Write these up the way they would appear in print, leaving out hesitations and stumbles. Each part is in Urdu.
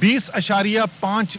20.5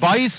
22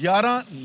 11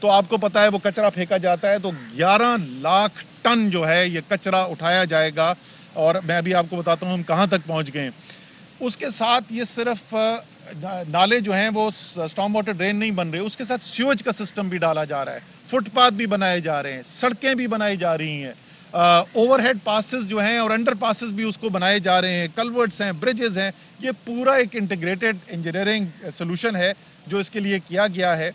تو آپ کو پتا ہے وہ کچرا پھینکا جاتا ہے، تو 11 لاکھ ٹن جو ہے یہ کچرا اٹھایا جائے گا، اور میں ابھی آپ کو بتاتا ہوں ہم کہاں تک پہنچ گئے ہیں۔ اس کے ساتھ یہ صرف نالے جو ہیں وہ سٹارم واٹر ڈرین نہیں بن رہے، اس کے ساتھ سیوج کا سسٹم بھی ڈالا جا رہا ہے، فٹ پاتھ بھی بنائے جا رہے ہیں، سڑکیں بھی بنائی جا رہی ہیں، اوور ہیڈ پاسز جو ہیں اور انڈر پاسز بھی اس کو بنائے جا رہے ہیں، کلورٹس ہیں، برجز ہیں۔ یہ پورا ایک انٹیگریٹڈ انجینئرنگ سولوشن ہے جو اس کے لیے کیا گیا ہے۔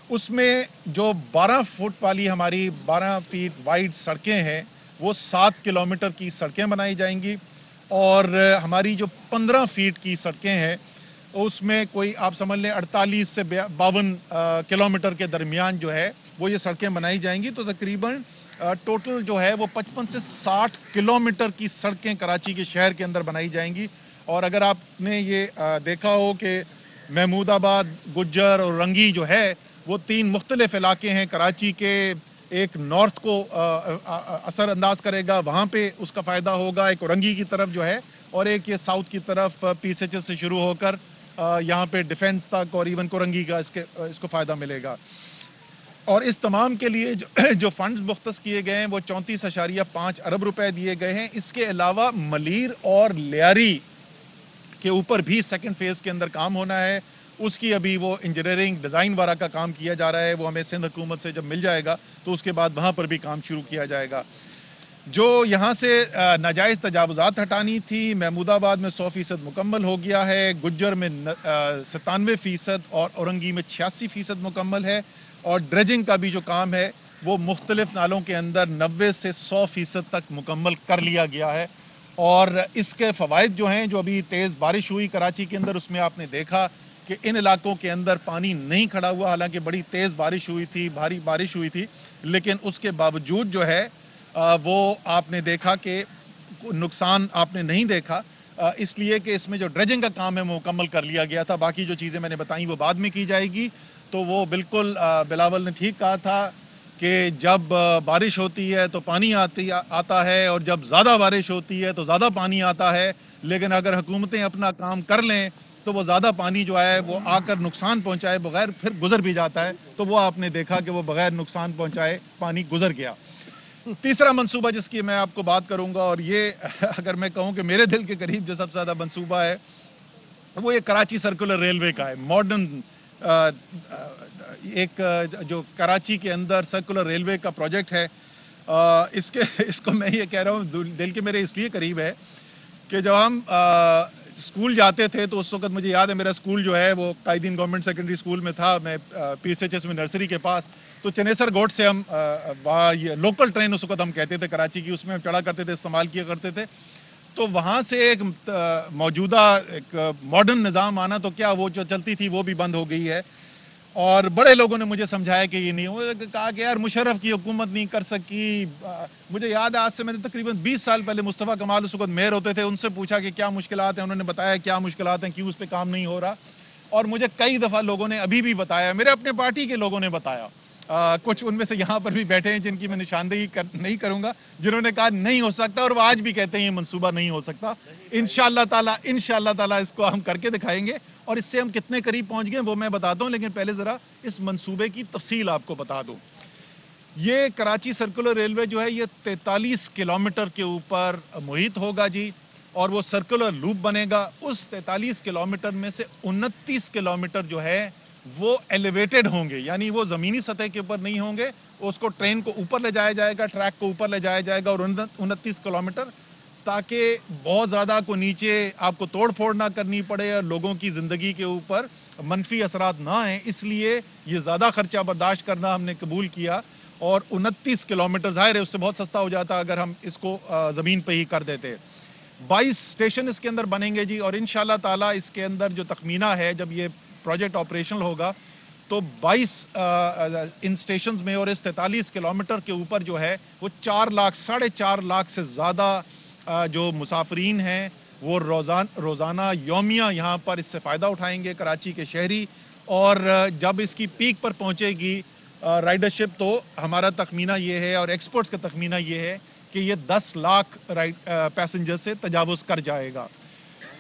اس میں جو 12 فٹ والی ہماری 12 فیٹ وائڈ سڑکیں ہیں وہ 7 کلومیٹر کی سڑکیں بنائی جائیں گی، اور ہماری جو 15 فیٹ کی سڑکیں ہیں اس میں کوئی آپ سمجھ لیں 48 سے 52 کلومیٹر کے درمیان جو ہے وہ یہ سڑکیں بنائی جائیں گی۔ تو تقریباً ٹوٹل جو ہے وہ 55 سے 60 کلومیٹر کی سڑکیں کراچی کے شہر کے اندر بنائی جائیں گی۔ اور اگر آپ نے یہ دیکھا ہو کہ محمود آباد، گجر اور رنگی جو ہے وہ 3 مختلف علاقے ہیں کراچی کے، ایک نارتھ کو اثر انداز کرے گا، وہاں پہ اس کا فائدہ ہوگا، ایک رنگی کی طرف جو ہے، اور ایک یہ ساؤتھ کی طرف پی سی ایچ ایس سے شروع ہو کر یہاں پہ ڈیفنس تک اور ایون کورنگی کا اس کو فائدہ ملے گا۔ اور اس تمام کے لیے جو فنڈز مختص کیے گئے ہیں وہ 34.5 ارب روپے دیے گئے ہیں۔ اس کے علاوہ ملیر اور لیاری کے اوپر بھی سیکنڈ فیز کے اندر کام ہونا ہے، اس کی ابھی وہ انجینئرنگ ڈیزائن وغیرہ کا کام کیا جا رہا ہے، وہ ہمیں سندھ حکومت سے جب مل جائے گا تو اس کے بعد وہاں پر بھی کام شروع کیا جائے گا۔ جو یہاں سے ناجائز تجاوزات ہٹانی تھی، محمود آباد میں 100% مکمل ہو گیا ہے، گجر میں 97% اور اورنگی میں 86% مکمل ہے، اور ڈریجنگ کا بھی جو کام ہے وہ مختلف نالوں کے اندر 90 سے 100% تک مکمل کر لیا گیا ہے۔ اور اس کے فوائد جو ہیں، جو ابھی تیز بارش ہوئی کراچی کے اندر، اس میں آپ نے دیکھا کہ ان علاقوں کے اندر پانی نہیں کھڑا ہوا، حالانکہ بڑی تیز بارش ہوئی تھی، بھاری بارش ہوئی تھی، لیکن اس کے باوجود جو ہے وہ آپ نے دیکھا کہ نقصان آپ نے نہیں دیکھا، اس لیے کہ اس میں جو ڈریجنگ کا کام ہے وہ مکمل کر لیا گیا تھا۔ باقی جو چیزیں میں نے بتائیں وہ بعد میں کی جائے گی۔ تو وہ بالکل بلاول نے ٹھیک کہا تھا کہ جب بارش ہوتی ہے تو پانی آتا ہے، اور جب زیادہ بارش ہوتی ہے تو زیادہ پانی آتا ہے، لیکن اگر حکومتیں اپنا کام کر لیں تو وہ زیادہ پانی جو ہے وہ آ کر نقصان پہنچائے بغیر پھر گزر بھی جاتا ہے۔ تو وہ آپ نے دیکھا کہ وہ بغیر نقصان پہنچائے پانی گزر گیا۔ تیسرا منصوبہ جس کی میں آپ کو بات کروں گا، اور یہ اگر میں کہوں کہ میرے دل کے قریب جو سب سے زیادہ منصوبہ ہے وہ یہ کراچی سرکولر ریلوے کا ہے۔ ماڈرن ایک جو کراچی کے اندر سرکولر ریلوے کا پروجیکٹ ہے، اس کو میں یہ کہہ رہا ہوں دل کے میرے اس لیے قریب ہے کہ جب ہم اسکول جاتے تھے تو اس وقت مجھے یاد ہے میرا اسکول جو ہے وہ قائدین گورنمنٹ سیکنڈری اسکول میں تھا، میں پی ایس ایچ ایس میں نرسری کے پاس، تو چنیسر گوٹ سے ہم لوکل ٹرین اس وقت ہم کہتے تھے کراچی کی، اس میں ہم چڑھا کرتے تھے، استعمال کیا کرتے تھے۔ تو وہاں سے ایک موجودہ ایک ماڈرن نظام آنا تو کیا وہ جو چلتی تھی وہ بھی بند ہو گئی ہے، اور بڑے لوگوں نے مجھے سمجھایا کہ یہ نہیں ہو، کہا کہ یار مشرف کی حکومت نہیں کر سکی۔ مجھے یاد ہے آج سے میں نے تقریباً 20 سال پہلے مصطفیٰ کمال اس وقت میئر ہوتے تھے، ان سے پوچھا کہ کیا مشکلات ہیں، انہوں نے بتایا کیا مشکلات ہیں، کیوں اس پہ کام نہیں ہو رہا، اور مجھے کئی دفعہ لوگوں نے ابھی بھی بتایا، میرے اپنے پارٹی کے لوگوں نے بتایا، کچھ ان میں سے یہاں پر بھی بیٹھے ہیں جن کی میں نشاندہی نہیں کروں گا، جنہوں نے کہا نہیں ہو سکتا، اور وہ آج بھی کہتے ہیں یہ منصوبہ نہیں ہو سکتا۔ انشاءاللہ تعالیٰ اس کو ہم کر کے دکھائیں گے، اور اس سے ہم کتنے قریب پہنچ گئے وہ میں بتاتا ہوں، لیکن پہلے ذرا اس منصوبے کی تفصیل آپ کو بتا دوں۔ یہ کراچی سرکولر ریلوے جو ہے یہ 43 کلومیٹر کے اوپر محیط ہوگا جی، اور وہ سرکولر لوپ بنے گا۔ اس 43 کلومیٹر میں سے 29 کلومیٹر جو ہے وہ ایلیویٹڈ ہوں گے، یعنی وہ زمینی سطح کے اوپر نہیں ہوں گے، اس کو ٹرین کو اوپر لے جایا جائے گا، ٹریک کو اوپر لے جایا جائے گا، اور 29 کلومیٹر تاکہ بہت زیادہ کو نیچے آپ کو توڑ پھوڑ نہ کرنی پڑے اور لوگوں کی زندگی کے اوپر منفی اثرات نہ آئیں، اس لیے یہ زیادہ خرچہ برداشت کرنا ہم نے قبول کیا، اور 29 کلومیٹر ظاہر ہے اس سے بہت سستا ہو جاتا اگر ہم اس کو زمین پہ ہی کر دیتے۔ 22 اسٹیشن اس کے اندر بنیں گے جی، اور انشاءاللہ تعالیٰ اس کے اندر جو تخمینہ ہے جب یہ پروجیکٹ آپریشنل ہوگا تو 22 ان اسٹیشنز میں اور اس 43 کلومیٹر کے اوپر جو ہے وہ 4 لاکھ 4.5 لاکھ سے زیادہ جو مسافرین ہیں وہ روزانہ یومیہ یہاں پر اس سے فائدہ اٹھائیں گے کراچی کے شہری، اور جب اس کی پیک پر پہنچے گی رائڈرشپ تو ہمارا تخمینہ یہ ہے اور ایکسپرٹس کا تخمینہ یہ ہے کہ یہ 10 لاکھ پیسنجر سے تجاوز کر جائے گا۔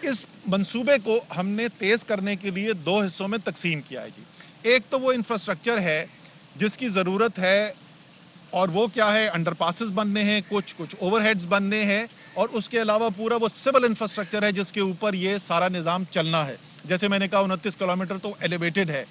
اس منصوبے کو ہم نے تیز کرنے کے لیے 2 حصوں میں تقسیم کیا ہے جی۔ ایک تو وہ انفراسٹرکچر ہے جس کی ضرورت ہے، اور وہ کیا ہے، انڈر پاسز بننے ہیں، کچھ اوور ہیڈز بننے ہیں، اور اس کے علاوہ پورا وہ سول انفراسٹرکچر ہے جس کے اوپر یہ سارا نظام چلنا ہے. جیسے میں نے کہا 29 کلومیٹر تو ایلیویٹڈ ہے.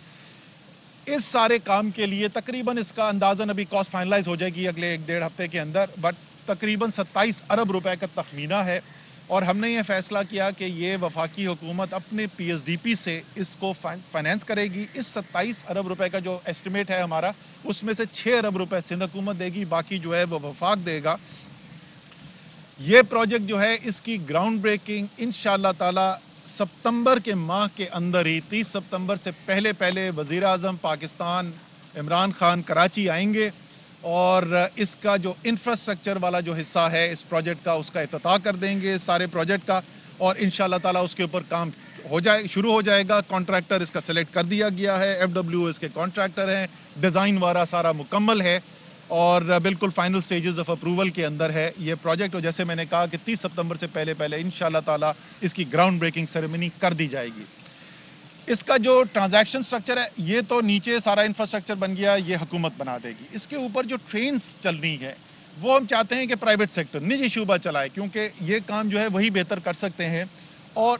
اس سارے کام کے لیے تقریباً اس کا اندازاً ابھی کاسٹ فائنلائز ہو جائے گی اگلے 1-1.5 ہفتے کے اندر، بٹ تقریباً 27 ارب روپے کا تخمینہ ہے. اور ہم نے یہ فیصلہ کیا کہ یہ وفاقی حکومت اپنے پی ایس ڈی پی سے اس کو فائنینس کرے گی. اس 27 ارب روپے کا جو ایسٹیمیٹ ہے ہمارا، اس میں سے 6 ارب روپے سندھ حکومت دے گی، باقی جو ہے وہ وفاق دے گا. یہ پروجیکٹ جو ہے اس کی گراؤنڈ بریکنگ انشاءاللہ تعالی ستمبر کے ماہ کے اندر ہی، 30 ستمبر سے پہلے وزیر اعظم پاکستان عمران خان کراچی آئیں گے، اور اس کا جو انفراسٹرکچر والا جو حصہ ہے اس پروجیکٹ کا، اس کا افتتاح کر دیں گے سارے پروجیکٹ کا، اور انشاءاللہ تعالی اس کے اوپر کام شروع ہو جائے گا. کانٹریکٹر اس کا سلیکٹ کر دیا گیا ہے، ایف ڈبلیو اس کے کانٹریکٹر ہیں، ڈیزائن وغیرہ سارا مکمل ہے، اور بالکل فائنل سٹیجز آف اپروول کے اندر ہے یہ پروجیکٹ. اور جیسے میں نے کہا کہ 30 ستمبر سے پہلے انشاءاللہ تعالی اس کی گراؤنڈ بریکنگ سیریمنی کر دی جائے گی. اس کا جو ٹرانزیکشن سٹرکچر ہے، یہ تو نیچے سارا انفراسٹرکچر بن گیا، یہ حکومت بنا دے گی. اس کے اوپر جو ٹرینز چلنی ہے وہ ہم چاہتے ہیں کہ پرائیویٹ سیکٹر، نجی شعبہ چلائے، کیونکہ یہ کام جو ہے وہی بہتر کر سکتے ہیں. اور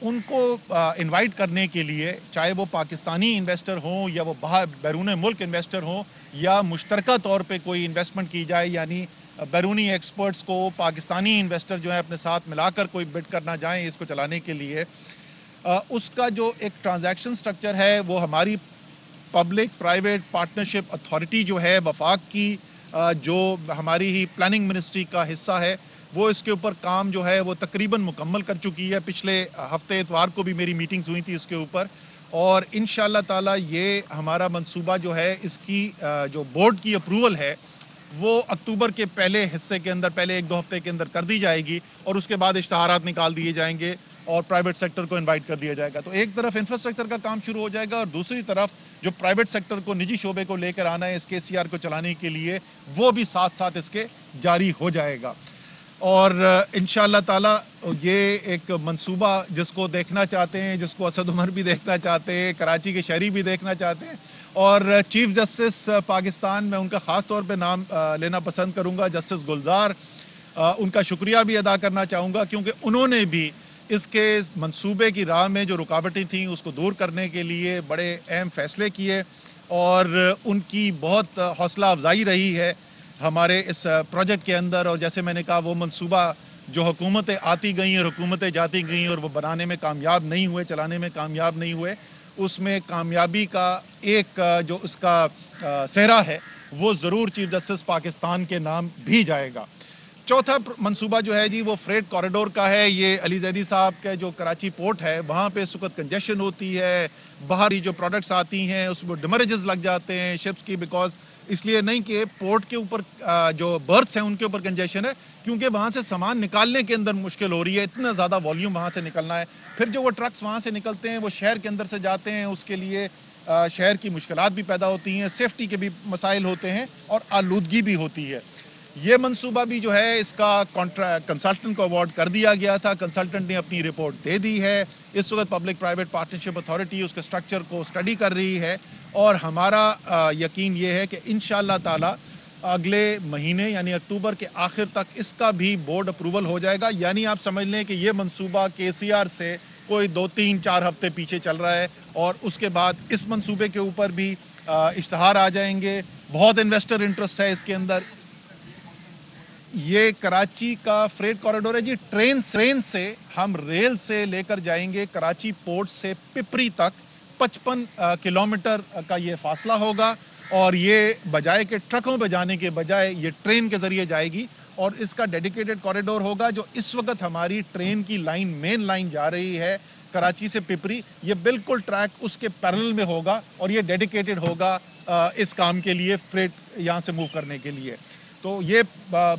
ان کو انوائٹ کرنے کے لیے، چاہے وہ پاکستانی انویسٹر ہوں یا وہ بیرون ملک انویسٹر ہوں، یا مشترکہ طور پہ کوئی انویسٹمنٹ کی جائے، یعنی بیرونی ایکسپرٹس کو پاکستانی انویسٹر جو ہے اپنے ساتھ ملا کر کوئی بڈ کرنا جائیں اس کو چلانے کے لیے، اس کا جو ایک ٹرانزیکشن سٹرکچر ہے وہ ہماری پبلک پرائیویٹ پارٹنرشپ اتھارٹی جو ہے وفاق کی، جو ہماری ہی پلاننگ منسٹری کا حصہ ہے، وہ اس کے اوپر کام جو ہے وہ تقریباً مکمل کر چکی ہے. پچھلے ہفتے اتوار کو بھی میری میٹنگز ہوئی تھی اس کے اوپر، اور انشاءاللہ تعالی یہ ہمارا منصوبہ جو ہے اس کی جو بورڈ کی اپروول ہے وہ اکتوبر کے پہلے حصے کے اندر، پہلے 1-2 ہفتے کے اندر کر دی جائے گی، اور اس کے بعد اشتہارات نکال دیے جائیں گے اور پرائیویٹ سیکٹر کو انوائٹ کر دیا جائے گا. تو ایک طرف انفراسٹرکچر کا کام شروع ہو جائے گا، اور دوسری طرف جو پرائیویٹ سیکٹر کو، نجی شعبے کو لے کر آنا ہے اس کے سی آر کو چلانے کے لیے، وہ بھی ساتھ ساتھ اس کے جاری ہو جائے گا. اور انشاءاللہ تعالی یہ ایک منصوبہ جس کو دیکھنا چاہتے ہیں، جس کو اسد عمر بھی دیکھنا چاہتے ہیں، کراچی کے شہری بھی دیکھنا چاہتے ہیں، اور چیف جسٹس پاکستان میں ان کا خاص طور پہ نام لینا پسند کروں گا، جسٹس گلزار. ان کا شکریہ بھی ادا کرنا چاہوں گا، کیونکہ انہوں نے بھی اس کے منصوبے کی راہ میں جو رکاوٹیں تھیں اس کو دور کرنے کے لیے بڑے اہم فیصلے کیے، اور ان کی بہت حوصلہ افزائی رہی ہے ہمارے اس پروجیکٹ کے اندر. اور جیسے میں نے کہا وہ منصوبہ جو حکومتیں آتی گئیں اور حکومتیں جاتی گئیں اور وہ بنانے میں کامیاب نہیں ہوئے، چلانے میں کامیاب نہیں ہوئے، اس میں کامیابی کا ایک جو اس کا صحرا ہے وہ ضرور چیف جسٹس پاکستان کے نام بھی جائے گا. چوتھا منصوبہ جو ہے جی وہ فریٹ کوریڈور کا ہے. یہ علی زیدی صاحب کے جو کراچی پورٹ ہے وہاں پہ اس وقت کنجیشن ہوتی ہے، باہری جو پروڈکٹس آتی ہیں اس میں ڈیمریجز لگ جاتے ہیں شپس کی، بیکاز اس لیے نہیں کہ پورٹ کے اوپر جو برتھس ہیں ان کے اوپر کنجیشن ہے، کیونکہ وہاں سے سامان نکالنے کے اندر مشکل ہو رہی ہے، اتنا زیادہ والیوم وہاں سے نکلنا ہے. پھر جو وہ ٹرکس وہاں سے نکلتے ہیں وہ شہر کے اندر سے جاتے ہیں، اس کے لیے شہر کی مشکلات بھی پیدا ہوتی ہیں، سیفٹی کے بھی مسائل ہوتے ہیں، اور آلودگی بھی ہوتی ہے. یہ منصوبہ بھی جو ہے اس کا کنسلٹنٹ کو اوارڈ کر دیا گیا تھا، کنسلٹنٹ نے اپنی رپورٹ دے دی ہے. اس وقت پبلک پرائیویٹ پارٹنرشپ اتھارٹی اس کے سٹرکچر کو اسٹڈی کر رہی ہے، اور ہمارا یقین یہ ہے کہ انشاءاللہ تعالی اگلے مہینے یعنی اکتوبر کے آخر تک اس کا بھی بورڈ اپروول ہو جائے گا. یعنی آپ سمجھ لیں کہ یہ منصوبہ کے سی آر سے کوئی 2-3-4 ہفتے پیچھے چل رہا ہے، اور اس کے بعد اس منصوبے کے اوپر بھی اشتہار آ جائیں گے. بہت انویسٹر انٹرسٹ ہے اس کے اندر. یہ کراچی کا فریٹ کوریڈور ہے جی، ٹرین سے ہم ریل سے لے کر جائیں گے کراچی پورٹ سے پپری تک. 55 کلومیٹر کا یہ فاصلہ ہوگا، اور یہ بجائے کہ ٹرکوں پہ جانے کے بجائے یہ ٹرین کے ذریعے جائے گی. اور اس کا ڈیڈیکیٹڈ کوریڈور ہوگا. جو اس وقت ہماری ٹرین کی لائن، مین لائن جا رہی ہے کراچی سے پپری، یہ بالکل ٹریک اس کے پیرلل میں ہوگا، اور یہ ڈیڈیکیٹڈ ہوگا اس کام کے لیے، فریٹ یہاں سے موو کرنے کے لیے. تو یہ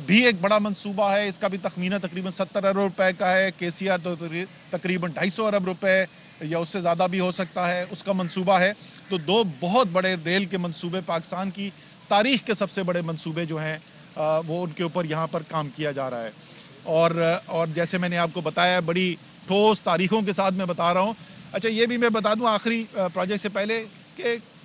بھی ایک بڑا منصوبہ ہے. اس کا بھی تخمینہ تقریباً 70 ارب روپے کا ہے. کے سی آر تو تقریباً 250 ارب روپے یا اس سے زیادہ بھی ہو سکتا ہے اس کا منصوبہ ہے. تو دو بہت بڑے ریل کے منصوبے، پاکستان کی تاریخ کے سب سے بڑے منصوبے جو ہیں وہ ان کے اوپر یہاں پر کام کیا جا رہا ہے. اور جیسے میں نے آپ کو بتایا بڑی ٹھوس تاریخوں کے ساتھ میں بتا رہا ہوں. اچھا یہ بھی میں بتا دوں آخری پروجیکٹ سے پہلے کہ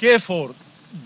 K4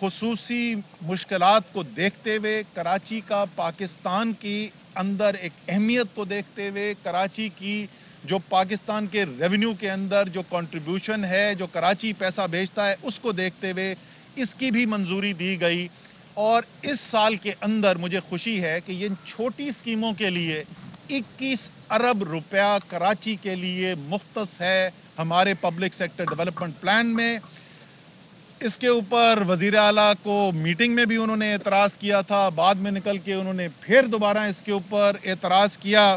خصوصی مشکلات کو دیکھتے ہوئے، کراچی کا پاکستان کی اندر ایک اہمیت کو دیکھتے ہوئے، کراچی کی جو پاکستان کے ریونیو کے اندر جو کنٹریبیوشن ہے، جو کراچی پیسہ بھیجتا ہے، اس کو دیکھتے ہوئے اس کی بھی منظوری دی گئی. اور اس سال کے اندر مجھے خوشی ہے کہ یہ چھوٹی اسکیموں کے لیے 21 ارب روپیہ کراچی کے لیے مختص ہے ہمارے پبلک سیکٹر ڈیولپمنٹ پلان میں. اس کے اوپر وزیر اعلیٰ کو میٹنگ میں بھی انہوں نے اعتراض کیا تھا، بعد میں نکل کے انہوں نے پھر دوبارہ اس کے اوپر اعتراض کیا.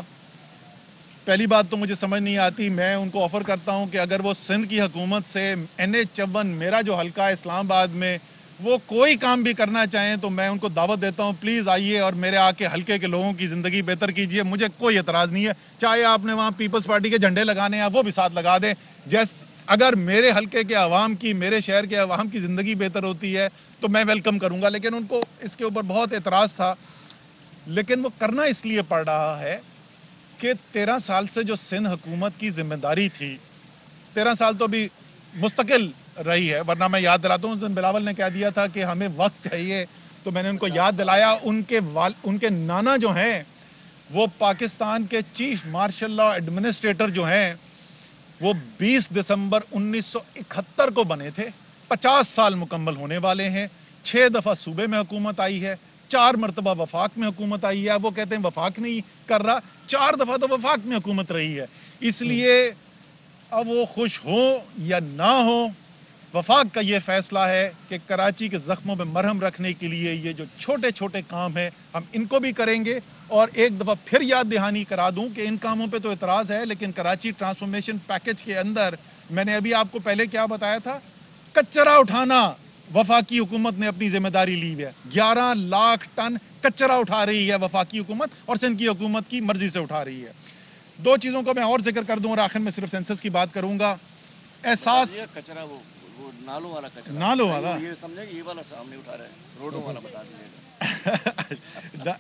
پہلی بات تو مجھے سمجھ نہیں آتی، میں ان کو آفر کرتا ہوں کہ اگر وہ سندھ کی حکومت سے NH-54 میرا جو حلقہ ہے اسلام آباد میں، وہ کوئی کام بھی کرنا چاہیں تو میں ان کو دعوت دیتا ہوں، پلیز آئیے اور میرے آ کے حلقے کے لوگوں کی زندگی بہتر کیجئے. مجھے کوئی اعتراض نہیں ہے، چاہے آپ نے وہاں پیپلز پارٹی کے جھنڈے لگانے ہیں وہ بھی ساتھ لگا دیں. اگر میرے حلقے کے عوام کی، میرے شہر کے عوام کی زندگی بہتر ہوتی ہے تو میں ویلکم کروں گا. لیکن ان کو اس کے اوپر بہت اعتراض تھا. لیکن وہ کرنا اس لیے پڑ رہا ہے کہ 13 سال سے جو سندھ حکومت کی ذمہ داری تھی، 13 سال تو بھی مستقل رہی ہے، ورنہ میں یاد دلاتا ہوں اس دن بلاول نے کہہ دیا تھا کہ ہمیں وقت چاہیے، تو میں نے ان کو یاد دلایا. ان کے نانا جو ہیں وہ پاکستان کے چیف مارشل لا ایڈمنسٹریٹر جو ہیں وہ 20 دسمبر 1971 کو بنے تھے. 50 سال مکمل ہونے والے ہیں. 6 دفعہ صوبے میں حکومت آئی ہے، 4 مرتبہ وفاق میں حکومت آئی ہے. وہ کہتے ہیں وفاق نہیں کر رہا، 4 دفعہ تو وفاق میں حکومت رہی ہے. اس لیے اب وہ خوش ہوں یا نہ ہوں، وفاق کا یہ فیصلہ ہے کہ کراچی کے زخموں پہ مرہم رکھنے کے لیے یہ جو چھوٹے چھوٹے کام ہیں ہم ان کو بھی کریں گے. اور ایک دفعہ پھر یاد دہانی کرا دوں کہ ان کاموں پہ تو اعتراض ہے، لیکن کراچی ٹرانسفارمیشن پیکج کے اندر میں نے ابھی آپ کو پہلے کیا بتایا تھا، کچرا اٹھانا وفاقی حکومت نے اپنی ذمہ داری لی ہے. 11 لاکھ ٹن کچرا اٹھا رہی ہے وفاقی حکومت، اور سندھ کی حکومت کی مرضی سے اٹھا رہی ہے. 2 چیزوں کو میں اور ذکر کر دوں اور آخر میں صرف سینسس کی بات کروں گا. احساس کچرا وہ نالوں والا کچرا، نالوں والا یہ سمجھے کہ یہ والا سامنے اٹھا رہے ہیں، روڈوں والا بتا دیجیے گا.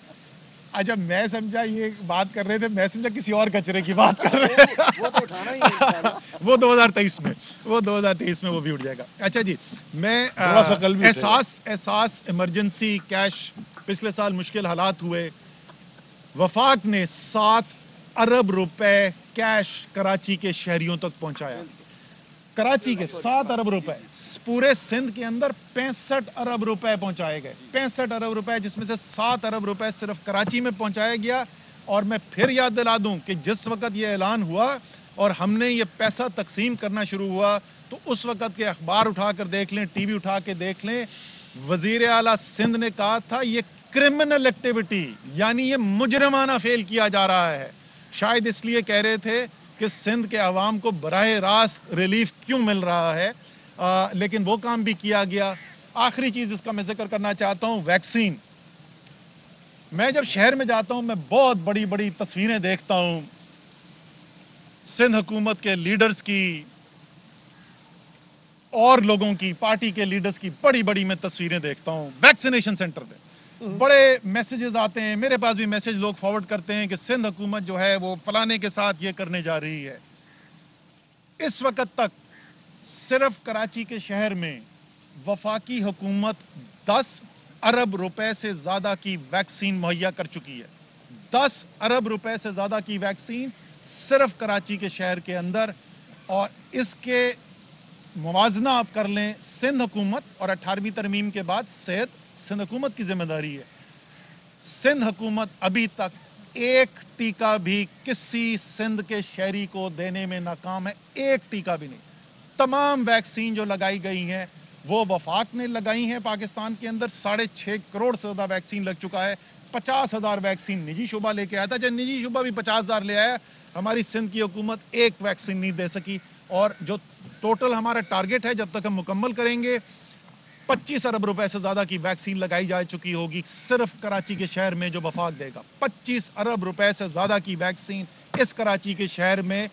اچھا میں سمجھا یہ بات کر رہے تھے، میں سمجھا کسی اور کچرے کی بات کر رہے ہیں. وہ تو اٹھانا ہی ہے. وہ 2023 میں وہ بھی اٹھ جائے گا. اچھا جی، میں احساس ایمرجنسی کیش، پچھلے سال مشکل حالات ہوئے، وفاق نے 7 ارب روپے کیش کراچی کے شہریوں تک پہنچایا. کراچی کے 7 ارب روپے، پورے سندھ کے اندر 65 ارب روپے پہنچائے گئے. 65 ارب روپے، جس میں سے 7 ارب روپے صرف کراچی میں پہنچایا گیا. اور میں پھر یاد دلا دوں کہ جس وقت یہ اعلان ہوا اور ہم نے یہ پیسہ تقسیم کرنا شروع ہوا تو اس وقت کے اخبار اٹھا کر دیکھ لیں، ٹی وی اٹھا کے دیکھ لیں، وزیر اعلیٰ سندھ نے کہا تھا یہ کرمنل ایکٹیویٹی، یعنی یہ مجرمانہ فیل کیا جا رہا ہے. شاید اس لیے کہہ رہے تھے کہ سندھ کے عوام کو براہ راست ریلیف کیوں مل رہا ہے، لیکن وہ کام بھی کیا گیا. آخری چیز اس کا میں ذکر کرنا چاہتا ہوں، ویکسین. میں جب شہر میں جاتا ہوں میں بہت بڑی بڑی تصویریں دیکھتا ہوں سندھ حکومت کے لیڈرز کی اور لوگوں کی، پارٹی کے لیڈرز کی بڑی بڑی میں تصویریں دیکھتا ہوں ویکسینیشن سینٹر پہ. بڑے میسیجز آتے ہیں، میرے پاس بھی میسیج لوگ فارورڈ کرتے ہیں کہ سندھ حکومت جو ہے وہ فلانے کے ساتھ یہ کرنے جا رہی ہے. اس وقت تک صرف کراچی کے شہر میں وفاقی حکومت 10 ارب روپے سے زیادہ کی ویکسین مہیا کر چکی ہے. 10 ارب روپے سے زیادہ کی ویکسین صرف کراچی کے شہر کے اندر. اور اس کے موازنہ آپ کر لیں، سندھ حکومت اور 18ویں ترمیم کے بعد صحت سندھ حکومت کی ذمہ داری ہے. سندھ حکومت ابھی تک ایک ٹیکہ بھی کسی سندھ کے شہری کو دینے میں ناکام ہے، ایک ٹیکہ بھی نہیں. تمام ویکسین جو لگائی گئی ہیں وہ وفاق نے لگائی ہیں. پاکستان کے اندر 6.5 کروڑ سے زیادہ ویکسین لگ چکا ہے. 50,000 ویکسین نجی شعبہ لے کے آیا تھا، جب نجی شعبہ بھی 50,000 لے آیا. ہماری سندھ کی حکومت ایک ویکسین نہیں دے سکی. اور جو ٹوٹل ہمارا ٹارگٹ ہے جب تک ہم مکمل کریں گے 25 ارب روپے سے زیادہ کی ویکسین لگائی جا چکی ہوگی صرف کراچی کے شہر میں جو وفاق دے گا. 25 ارب روپے سے زیادہ کی ویکسین اس کراچی کے شہر میں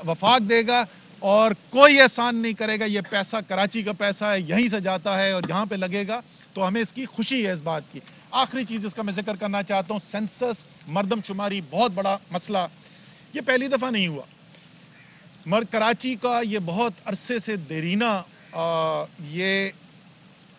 وفاق دے گا. اور کوئی احسان نہیں کرے گا، یہ پیسہ کراچی کا پیسہ ہے، یہیں سے جاتا ہے اور یہاں پہ لگے گا. تو ہمیں اس کی خوشی ہے اس بات کی. آخری چیز اس کا میں ذکر کرنا چاہتا ہوں، سینسس، مردم شماری، بہت بڑا مسئلہ. یہ پہلی دفعہ نہیں ہوا. کراچی کا یہ بہت عرصے سے دیرینہ یہ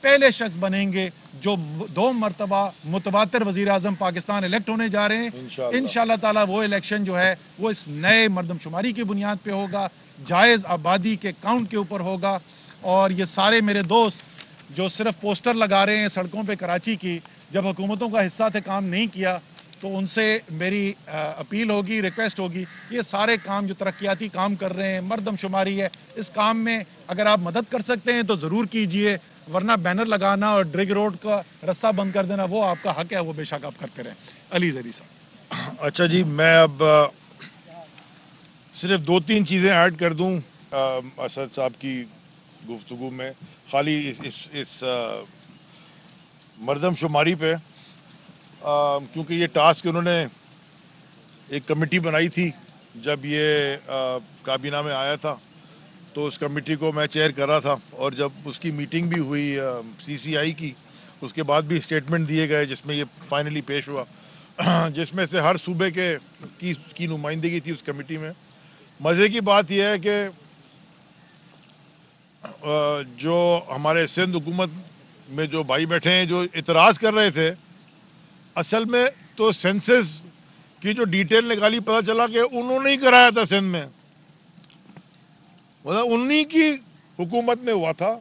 پہلے شخص بنیں گے جو 2 مرتبہ متواتر وزیر اعظم پاکستان الیکٹ ہونے جا رہے ہیں. انشاءاللہ تعالیٰ وہ الیکشن جو ہے وہ اس نئے مردم شماری کی بنیاد پہ ہوگا, جائز آبادی کے کاؤنٹ کے اوپر ہوگا. اور یہ سارے میرے دوست جو صرف پوسٹر لگا رہے ہیں سڑکوں پہ کراچی کی, جب حکومتوں کا حصہ تھے کام نہیں کیا, تو ان سے میری اپیل ہوگی, ریکویسٹ ہوگی, یہ سارے کام جو ترقیاتی کام کر رہے ہیں, مردم شماری ہے, اس کام میں اگر آپ مدد کر سکتے ہیں تو ضرور کیجئے, ورنہ بینر لگانا اور ڈرگ روڈ کا رستہ بند کر دینا وہ آپ کا حق ہے, وہ بے شک آپ کرتے رہیں. علی زیدی صاحب. اچھا جی, میں اب صرف 2-3 چیزیں ایڈ کر دوں اسد صاحب کی گفتگو میں, خالی اس مردم شماری پہ, کیونکہ یہ ٹاسک انہوں نے ایک کمیٹی بنائی تھی جب یہ کابینہ میں آیا تھا, تو اس کمیٹی کو میں چیئر کر رہا تھا, اور جب اس کی میٹنگ بھی ہوئی CCI کی, اس کے بعد بھی اسٹیٹمنٹ دیے گئے جس میں یہ فائنلی پیش ہوا, جس میں سے ہر صوبے کی نمائندگی تھی اس کمیٹی میں. مزے کی بات یہ ہے کہ جو ہمارے سندھ حکومت میں جو بھائی بیٹھے ہیں جو اعتراض کر رہے تھے, اصل میں تو سینسس کی جو ڈیٹیل نکالی پتہ چلا کہ انہوں نے ہی کرایا تھا سندھ میں, مطلب انہی کی حکومت میں ہوا تھا,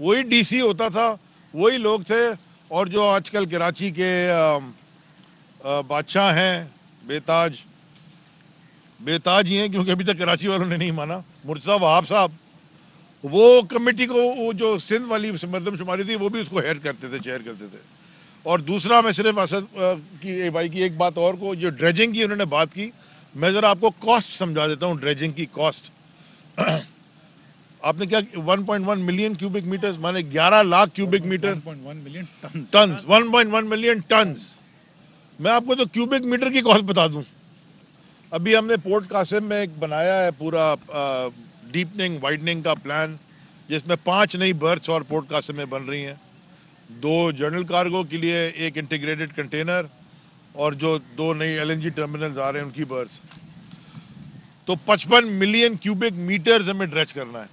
وہی DC ہوتا تھا, وہی لوگ تھے. اور جو آج کل کراچی کے بادشاہ ہیں, بے تاج ہی ہیں, کیونکہ ابھی تک کراچی والوں نے نہیں مانا, مرتضیٰ وہاب صاحب, وہ کمیٹی کو, وہ جو سندھ والی مردم شماری تھی وہ بھی اس کو چیئر کرتے تھے. اور دوسرا میں صرف اسد کی بھائی کی ایک بات اور کو, جو ڈریجنگ کی انہوں نے بات کی, میں ذرا آپ کو کاسٹ سمجھا دیتا ہوں. ڈریجنگ کی کاسٹ آپ نے کیا 1.1 ملین کیوبک میٹرز, مانے 11 lakh cubic metre, 1.1 million tons. میں آپ کو تو کیوبک میٹر کی کاسٹ بتا دوں. ابھی ہم نے پورٹ قاسم میں ایک بنایا ہے پورا ڈیپننگ وائڈننگ کا پلان, جس میں 5 نئی برتھس اور پورٹ قاسم میں بن رہی ہیں, 2 جنرل کارگو کے لیے, 1 انٹیگریٹڈ کنٹینر, اور جو 2 نئی LNG ٹرمینلز آ رہے ہیں ان کی برتھس. تو 55 ملین کیوبک میٹرز ہمیں ڈریچ کرنا ہے,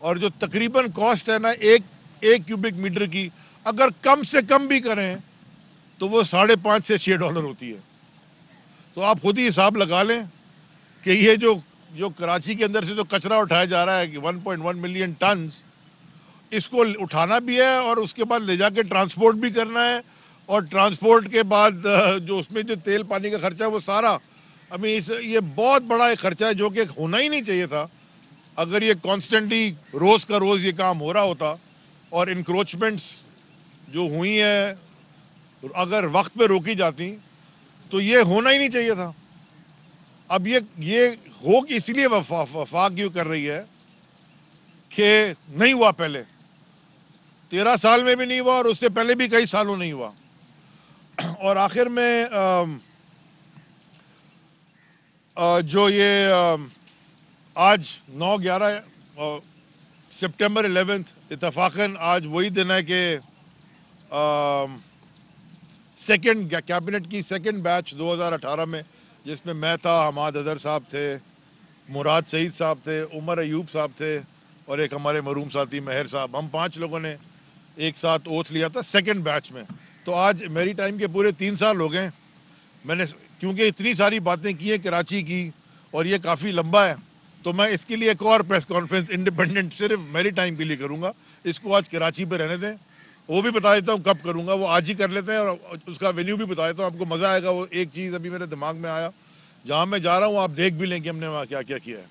اور جو تقریباً کاسٹ ہے نا ایک کیوبک میٹر کی, اگر کم سے کم بھی کریں تو وہ $5.5 سے $6 ہوتی ہے. تو آپ خود ہی حساب لگا لیں کہ یہ جو کراچی کے اندر سے جو کچرا اٹھایا جا رہا ہے کہ 1.1 ملین ٹنز, اس کو اٹھانا بھی ہے اور اس کے بعد لے جا کے ٹرانسپورٹ بھی کرنا ہے, اور ٹرانسپورٹ کے بعد جو اس میں جو تیل پانی کا خرچہ ہے وہ سارا, ابھی یہ بہت بڑا ایک خرچہ ہے جو کہ ہونا ہی نہیں چاہیے تھا. اگر یہ کانسٹنٹلی روز کا روز یہ کام ہو رہا ہوتا, اور انکروچمنٹس جو ہوئی ہیں اگر وقت پہ روکی جاتی, تو یہ ہونا ہی نہیں چاہیے تھا. اب یہ ہو اس لیے وفاق کیوں کر رہی ہے کہ نہیں ہوا, پہلے 13 سال میں بھی نہیں ہوا, اور اس سے پہلے بھی کئی سالوں نہیں ہوا. اور آخر میں جو یہ آج 9/11 سپٹمبر 11 اتفاقاً آج وہی دن ہے کہ سیکنڈ کیبنٹ کی سیکنڈ بیچ 2018 میں, جس میں تھا, حماد حیدر صاحب تھے, مراد سعید صاحب تھے, عمر ایوب صاحب تھے, اور ایک ہمارے مرحوم ساتھی مہر صاحب, ہم 5 لوگوں نے ایک ساتھ اوتھ لیا تھا سیکنڈ بیچ میں. تو آج میری ٹائم کے پورے 3 سال ہو گئے. میں نے کیونکہ اتنی ساری باتیں کی ہیں کراچی کی, اور یہ کافی لمبا ہے, تو میں اس کے لیے ایک اور پریس کانفرنس انڈیپینڈنٹ صرف میری ٹائم کے لیے کروں گا. اس کو آج کراچی پہ رہنے دیں, وہ بھی بتا دیتا ہوں کب کروں گا, وہ آج ہی کر لیتے ہیں, اور اس کا وینیو بھی بتا دیتا ہوں, آپ کو مزہ آئے گا. وہ ایک چیز ابھی میرے دماغ میں آیا, جہاں میں جا رہا ہوں آپ دیکھ بھی لیں کہ ہم نے وہاں کیا کیا کیا ہے.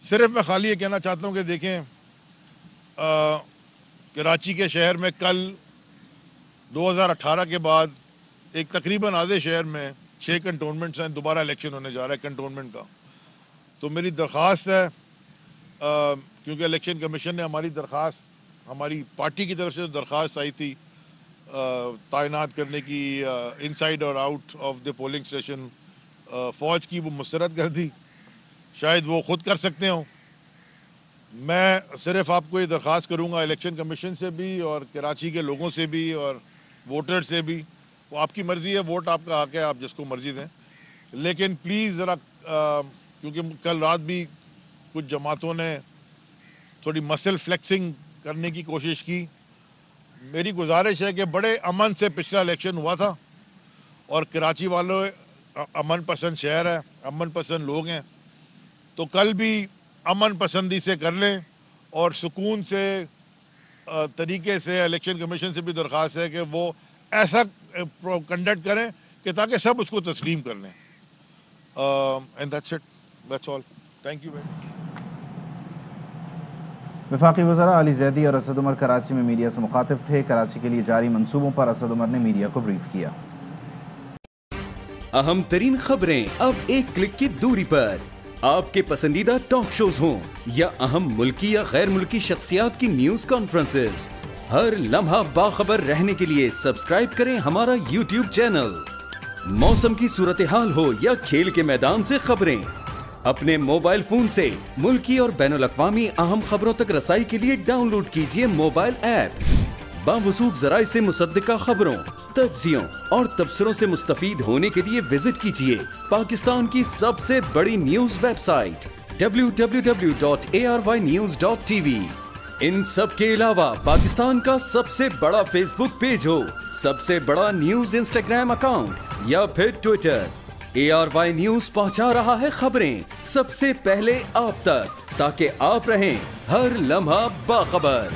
صرف میں خالی یہ کہنا چاہتا ہوں کہ دیکھیں, کراچی کے شہر میں کل 2018 کے بعد ایک تقریباً آدھے شہر میں 6 کنٹونمنٹس ہیں, دوبارہ الیکشن ہونے جا رہا ہے کنٹونمنٹ کا. تو میری درخواست ہے, کیونکہ الیکشن کمیشن نے ہماری درخواست, ہماری پارٹی کی طرف سے درخواست آئی تھی تعینات کرنے کی ان سائڈ اور out of the polling station فوج کی, وہ مسترد کر دی. شاید وہ خود کر سکتے ہوں. میں صرف آپ کو یہ درخواست کروں گا الیکشن کمیشن سے بھی, اور کراچی کے لوگوں سے بھی, اور ووٹر سے بھی, وہ آپ کی مرضی ہے, ووٹ آپ کا حق ہے, آپ جس کو مرضی دیں, لیکن پلیز ذرا, کیونکہ کل رات بھی کچھ جماعتوں نے تھوڑی مسل فلیکسنگ کرنے کی کوشش کی. میری گزارش ہے کہ بڑے امن سے پچھلا الیکشن ہوا تھا اور کراچی والوں امن پسند شہر ہے, امن پسند لوگ ہیں, تو کل بھی امن پسندی سے کر لیں اور سکون سے طریقے سے. الیکشن کمیشن سے بھی درخواست ہے کہ وہ ایسا کنڈکٹ کریں کہ تاکہ سب اس کو تسلیم کر لیں. And that's it, that's all. Thank you very much. وفاقی وزراء علی زیدی اور اسد عمر کراچی میں میڈیا سے مخاطب تھے. کراچی کے لیے جاری منصوبوں پر اسد عمر نے میڈیا کو بریف کیا. اہم ترین خبریں اب ایک کلک کی دوری پر. آپ کے پسندیدہ ٹاک شوز ہوں یا اہم ملکی یا غیر ملکی شخصیات کی نیوز کانفرنسز, ہر لمحہ باخبر رہنے کے لیے سبسکرائب کریں ہمارا یوٹیوب چینل. موسم کی صورتحال ہو یا کھیل کے میدان سے خبریں, اپنے موبائل فون سے ملکی اور بین الاقوامی اہم خبروں تک رسائی کے لیے ڈاؤن لوڈ کیجیے موبائل ایپ. باوثوق ذرائع سے مصدقہ خبروں, تجزیوں اور تبصروں سے مستفید ہونے کے لیے وزٹ کیجیے پاکستان کی سب سے بڑی نیوز ویب سائٹ www.arYnews.tv. ان سب کے علاوہ پاکستان کا سب سے بڑا فیس بک پیج ہو, سب سے بڑا نیوز انسٹاگرام اکاؤنٹ یا پھر ٹویٹر, ARY نیوز پہنچا رہا ہے خبریں سب سے پہلے آپ تک, تاکہ آپ رہیں ہر لمحہ باخبر.